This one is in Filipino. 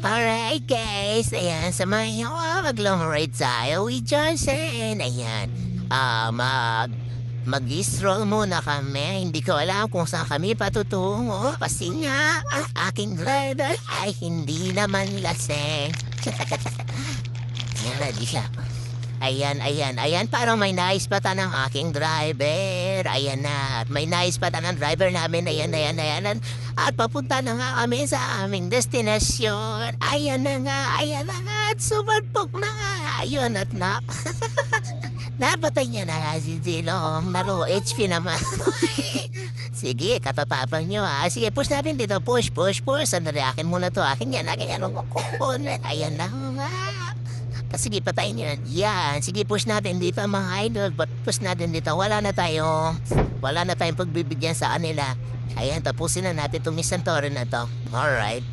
Alright guys, ayan, samahan niyo ako, mag-long ride tayo with Johnson. Ayan, mag-stroll muna kami. Hindi ko alam kung saan kami patutungo kasi nga, ang aking driver ay hindi naman laseng. Ayan, ready siya. Ayan, parang may nais pa ng aking driver. Ayan na, at may nais pa ng driver namin. Ayan. At papunta na nga kami sa aming destinasyon. Ayan na nga, at sumalpok na nga. Ayun at napatay niya na nga si Zilong. Naro, HP naman. Sige, katatapang nyo ha. Sige, push natin dito. Push. Sandali, akin muna to. Akin yan. Ayan na nga. Sige, patayin nyo. Yan. Sige, push natin dito mga idol. But push natin dito. Wala na tayong pagbibigyan sa kanila. Ayan, tapusin na natin itong Nissan Torrent na to. Alright.